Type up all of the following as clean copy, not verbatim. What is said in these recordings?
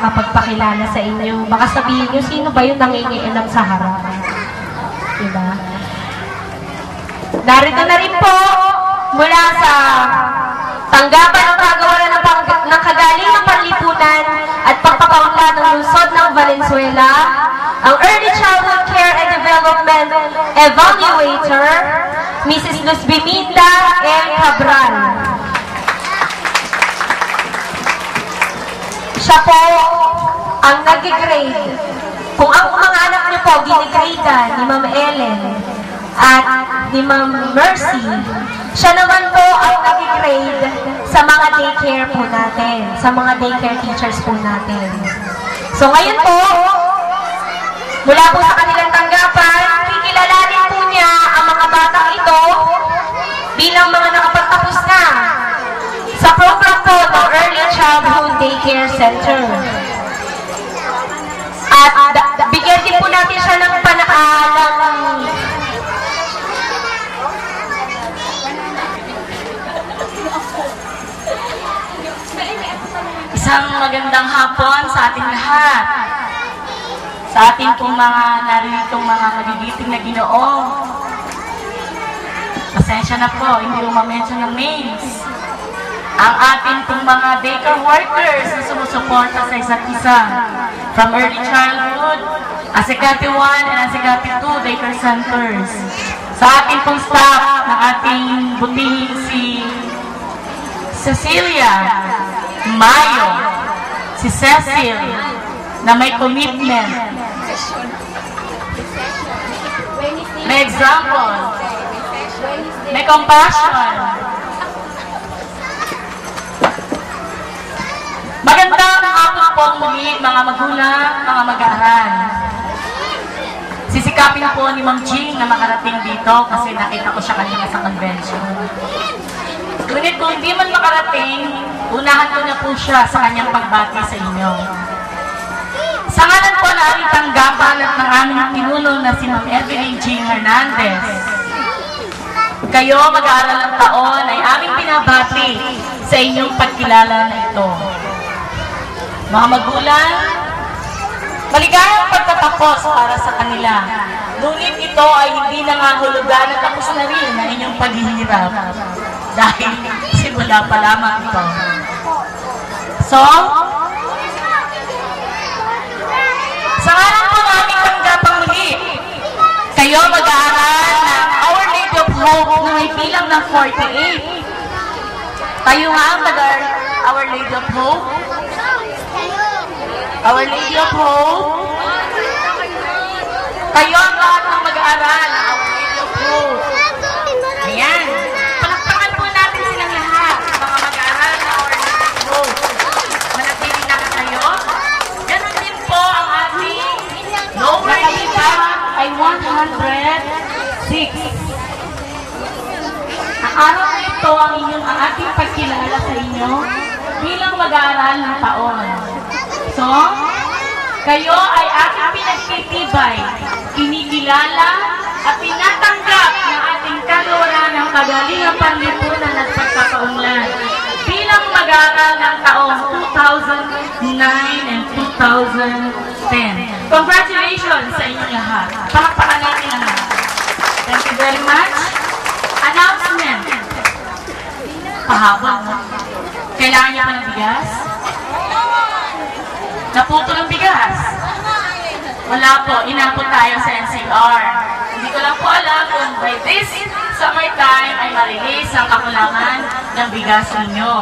makapagpakilala sa inyo. Baka sabihin nyo, sino ba yung nangingialam sa harap? Diba? Narito na rin po mula sa tanggapan ng kagawaran ng kagalingang panlipunan at pagpapaunlad ng lungsod ng Valenzuela, ang Early Childhood Care and Development Evaluator, Mrs. Luz Biminda L. Cabral. Siya po ang nag-grade. Kung ang mga anak niyo po ginigradean ni Ma'am Ellen at ni Ma'am Mercy, siya naman po ang nag-grade sa mga daycare po natin, sa mga daycare teachers po natin. So ngayon po, mula po sa kanilang tanggapan, kikilalanin po niya ang mga batang ito bilang mga nakapagtapos na sa program po ng Early Childhood Daycare Center. At bigyan din po natin siya ng isang magandang hapon sa ating lahat. Sa ating pong mga naritong mga magigiting na Ginoo. Pasensya na po, hindi umamention ng names. Ang ating pong mga daycare workers na sumusuporta sa isa't isa. From early childhood, Asikati 1 and Asikati 2 daycare centers. Sa ating pong staff ng ating butihing si Cecilia, Mayo, si Cecil, na may commitment, may example, may compassion. Magandang hapon po muli mga magulang, mga mag-aaral. Sisikapin po ni Ma'am Jing na makarating dito kasi nakita ko siya kanina sa convention. Ngunit kung hindi man makarating, unahan ko na po siya sa kanyang pagbati sa inyo. Sa ngalan po na aming tanggapan at ng aming pinuno na si Ma'am Evelyn Jing Hernandez, kayo mag-aaral ng taon ay aming pinabati sa inyong pagkilala na ito. Mga magulang, maligayang pagtatapos para sa kanila. Ngunit ito ay hindi nangahulugan at tapos na rin ang inyong paghihirap. Dahil simula pa lamang ito. So, sa ngalan po aming tanggapang muli, kayo mag-aaral ng Our Lady of Hope na may bilang ng 48. Tayo nga ang Our Lady of Hope. Our Lady of Hope. Kayo ang lahat ng mag-aaral ng Our Lady of Hope. Ayan. Palakpakan po natin silang lahat. Mga mag-aaral ng Our Lady of Hope. Manatili na kayo. Ganon din po ang ating lower data ay 106. Ang araw na ito ang ating pagkilala sa inyo bilang mag-aaral ng taon. So, kayo ay ating pinagtitibay, kinikilala at tinatanggap ng ating kagawaran ng kagalingang panlipunan at pagpapaunlad bilang mag-aaral ng taong 2009 and 2010. Congratulations sa inyong lahat. Palakpakan natin ang lahat. Thank you very much. Announcement. Pahaba mo. Kailangan niyo pa ng bigas? Naputo ng bigas. Wala po, inapot tayo sa NCR. Hindi ko lang po alam kung by this summertime ay marilis ang kakulangan ng bigas ninyo.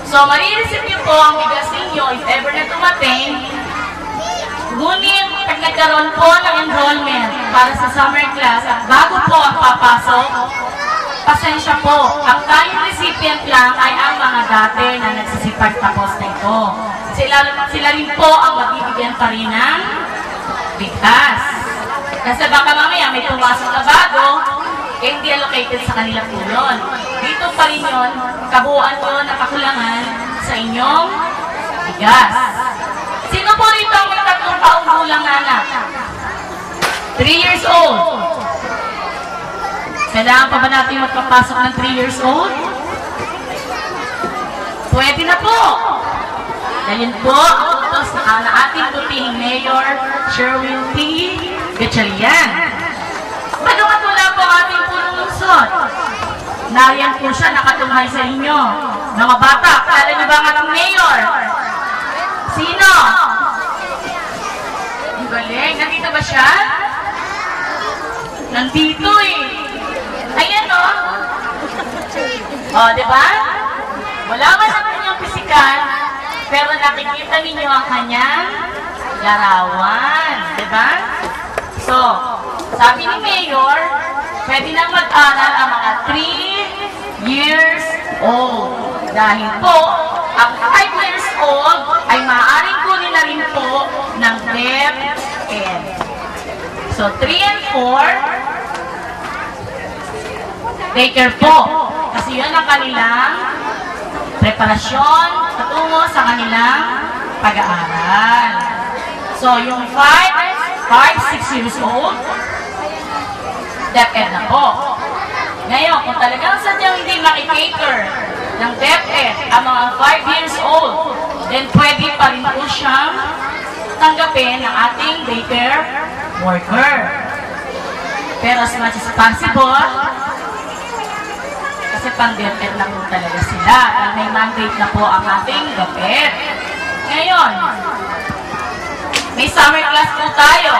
So, marireceive niyo po ang bigas ninyo if ever na dumating. Ngunit, pag nagkaroon po ng enrollment para sa summer class at bago po ang papasok, pasensya po, ang tayong recipient lang ay ang mga dati na nagsisipag tapos na ito. Sila rin po ang magbibigyan pa rin ng bigas. Kasi baka mamaya may pumasok na bago, eh hindi allocated sa kanila po yun. Dito pa rin yun, kabuuan yun na kakulangan sa inyong bigas. Sino po rito ang may 3 taong gulang na anak? 3 years old. Kailangan pa ba natin magpapasok ng 3 years old? Pwede na po. Dahil po ang utos na ating butihing Mayor Sherwin P. Gatchalian. Bagamat wala po ating punong lungsod, nariyan po siya nakatunghay sa inyo. Mga bata, kilala niyo ba ang ating Mayor? Sino? Ang galing. Nandito ba siya? Nandito eh. Ayan o. Di ba? Wala man ang kanyang pisikal, pero nakikita ninyo ang kanyang larawan. Di ba? So, sabi ni Mayor, pwede nang mag-aral ang mga 3 years old. Dahil po, ang 5 years old ay maaaring kunin na rin po ng DepEd. So, 3 and 4, daycare po. Kasi yun ang kanilang preparasyon patungo sa kanilang pag-aaral. So, yung 5, 6 years old, DepEd na po. Ngayon, kung talagang sadyang hindi makikater ng DepEd ang mga 5 years old, then pwede pa rin po siyang tanggapin ng ating daycare worker. Pero as much as possible, kasi pang DepEd na po talaga sila. May mandate na po ang ating DepEd. Ngayon, may summer class po tayo.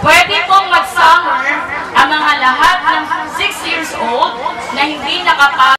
Pwede pong mag-summer ang mga lahat ng 6 years old na hindi nakapasok